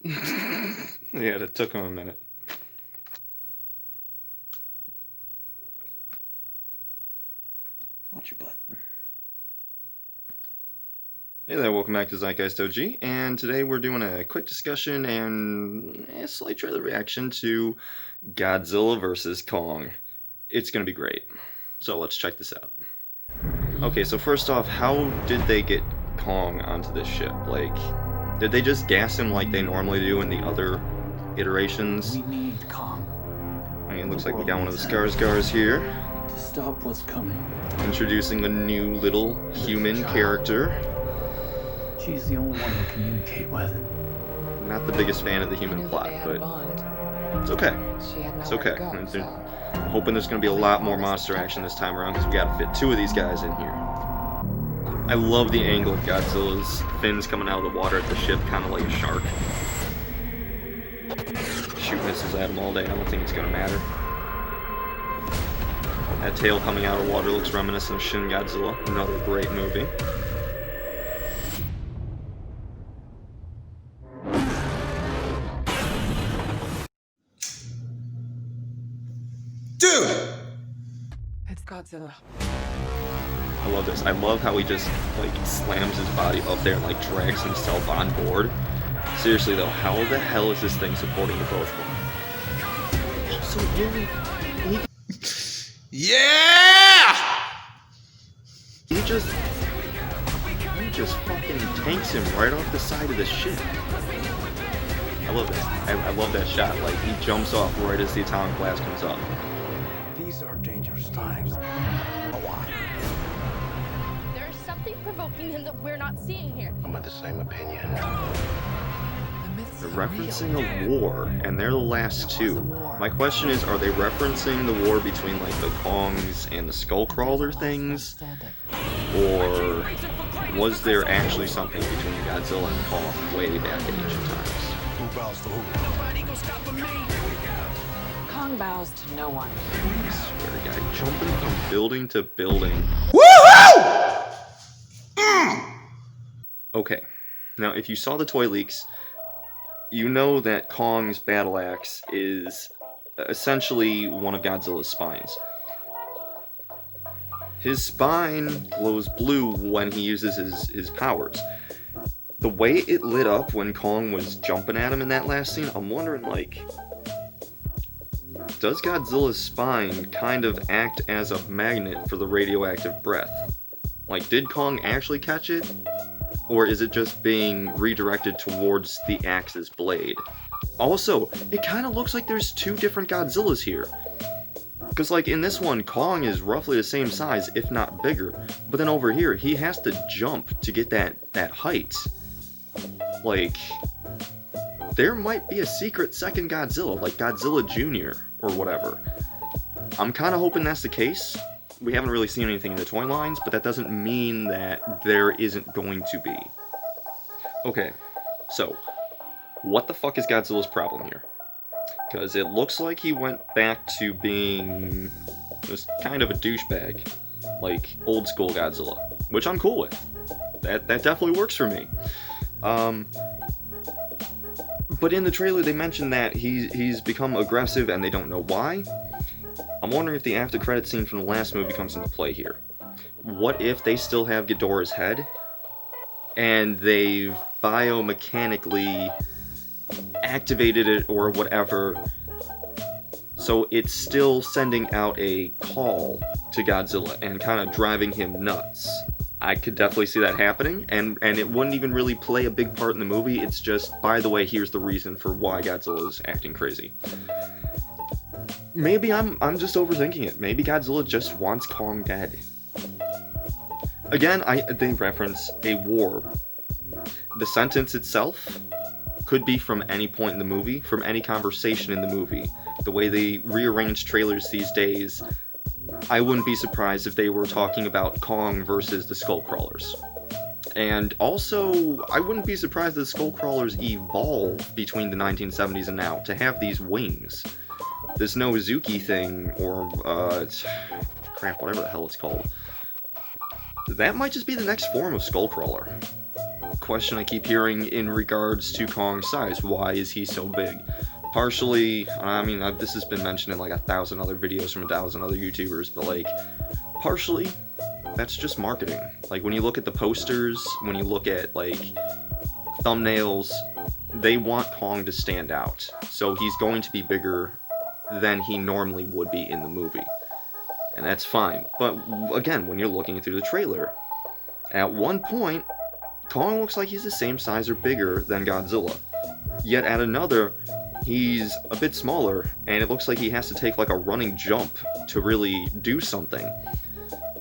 Yeah, it took him a minute. Watch your butt. Hey there, welcome back to ZeitgeistOG, and today we're doing a quick discussion and a slight trailer reaction to Godzilla vs. Kong. It's gonna be great. So let's check this out. Okay, so first off, how did they get Kong onto this ship? Like, did they just gas him like they normally do in the other iterations? We need Kong. I mean, it looks like we got one of the Skarsgårds here. To stop what's coming. Introducing a new little human character. She's the only one to communicate with. Not the biggest fan of the human plot, but it's okay. It's okay. I'm hoping there's going to be a lot more monster action this time around because we got to fit two of these guys in here. I love the angle of Godzilla's fins coming out of the water at the ship, kind of like a shark. Shoot missiles at him all day. I don't think it's going to matter. That tail coming out of water looks reminiscent of Shin Godzilla, another great movie. Dude! It's Godzilla. I love this. I love how he just, like, slams his body up there and, like, drags himself on board. Seriously, though, how the hell is this thing supporting the both of them? So, Yeah! He just fucking tanks him right off the side of the ship. I love that. I love that shot. Like, he jumps off right as the atomic blast comes up. These are dangerous times. There's something provoking him that we're not seeing here. I'm of the same opinion. They're referencing a war, and they're the last two. My question is, are they referencing the war between, like, the Kongs and the Skullcrawler things? Or was there actually something between Godzilla and Kong way back in ancient times? Who bows to who? Kong bows to no one. I swear to God, jumping from building to building. Woohoo! Okay, now if you saw the toy leaks, you know that Kong's battle axe is essentially one of Godzilla's spines. His spine glows blue when he uses his powers. The way it lit up when Kong was jumping at him in that last scene, I'm wondering, like, does Godzilla's spine kind of act as a magnet for the radioactive breath? Like, did Kong actually catch it? Or is it just being redirected towards the axe's blade? Also, it kind of looks like there's two different Godzillas here. Because, like, in this one, Kong is roughly the same size, if not bigger. But then over here, he has to jump to get that height. Like, there might be a secret second Godzilla, like Godzilla Jr. or whatever. I'm kind of hoping that's the case. We haven't really seen anything in the toy lines, but that doesn't mean that there isn't going to be. Okay, so, what the fuck is Godzilla's problem here? Because it looks like he went back to being just kind of a douchebag, like old school Godzilla, which I'm cool with. That definitely works for me. But in the trailer they mentioned that he's become aggressive and they don't know why. I'm wondering if the after credit scene from the last movie comes into play here. What if they still have Ghidorah's head and they've biomechanically activated it or whatever, so it's still sending out a call to Godzilla and kind of driving him nuts. I could definitely see that happening, and it wouldn't even really play a big part in the movie. It's just, by the way, here's the reason for why Godzilla is acting crazy. Maybe I'm just overthinking it. Maybe Godzilla just wants Kong dead. Again, they reference a war. The sentence itself could be from any point in the movie, from any conversation in the movie. The way they rearrange trailers these days, I wouldn't be surprised if they were talking about Kong versus the Skullcrawlers. And also, I wouldn't be surprised if the Skullcrawlers evolve between the 1970s and now to have these wings. This Nozuki thing, or, whatever the hell it's called. That might just be the next form of Skullcrawler. question I keep hearing in regards to Kong's size. Why is he so big? Partially, I mean, this has been mentioned in like 1,000 other videos from 1,000 other YouTubers, but like, partially, that's just marketing. Like, when you look at the posters, when you look at like thumbnails, they want Kong to stand out. So he's going to be bigger than he normally would be in the movie. And that's fine. But again, when you're looking through the trailer, at one point, Kong looks like he's the same size or bigger than Godzilla. Yet at another, he's a bit smaller, and it looks like he has to take like a running jump to really do something.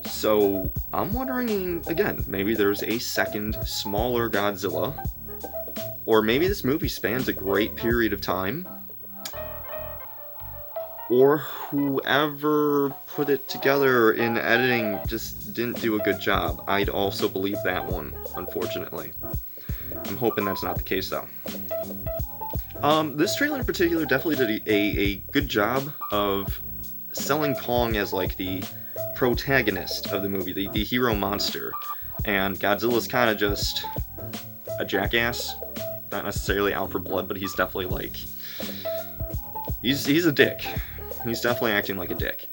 So I'm wondering, again, maybe there's a second, smaller Godzilla, or maybe this movie spans a great period of time, or whoever put it together in editing just didn't do a good job. I'd also believe that one, unfortunately. I'm hoping that's not the case, though. This trailer in particular definitely did a good job of selling Kong as like the protagonist of the movie, the hero monster, and Godzilla's kind of just a jackass. Not necessarily out for blood, but he's definitely like, he's a dick. He's definitely acting like a dick.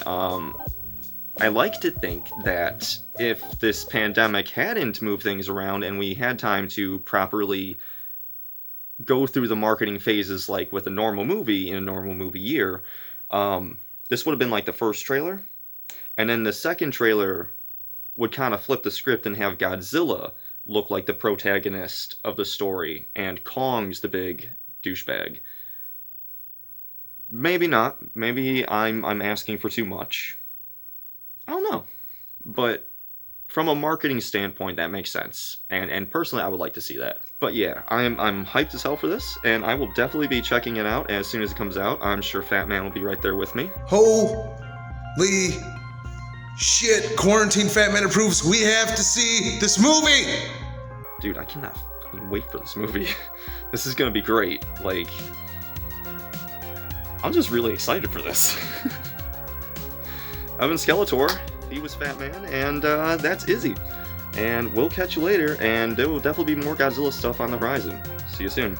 I like to think that if this pandemic hadn't moved things around and we had time to properly go through the marketing phases like with a normal movie in a normal movie year, this would have been like the first trailer, and then the second trailer would kind of flip the script and have Godzilla look like the protagonist of the story and Kong's the big douchebag. Maybe not. Maybe I'm asking for too much. I don't know. But from a marketing standpoint, that makes sense. And personally, I would like to see that. But yeah, I'm hyped as hell for this, and I will definitely be checking it out as soon as it comes out. I'm sure Fat Man will be right there with me. Holy shit. Quarantine Fat Man approves. We have to see this movie. Dude, I cannot fucking wait for this movie. This is gonna be great. Like, I'm just really excited for this. I've been Skeletor, he was Fat Man, and that's Izzy. And we'll catch you later, and there will definitely be more Godzilla stuff on the horizon. See you soon.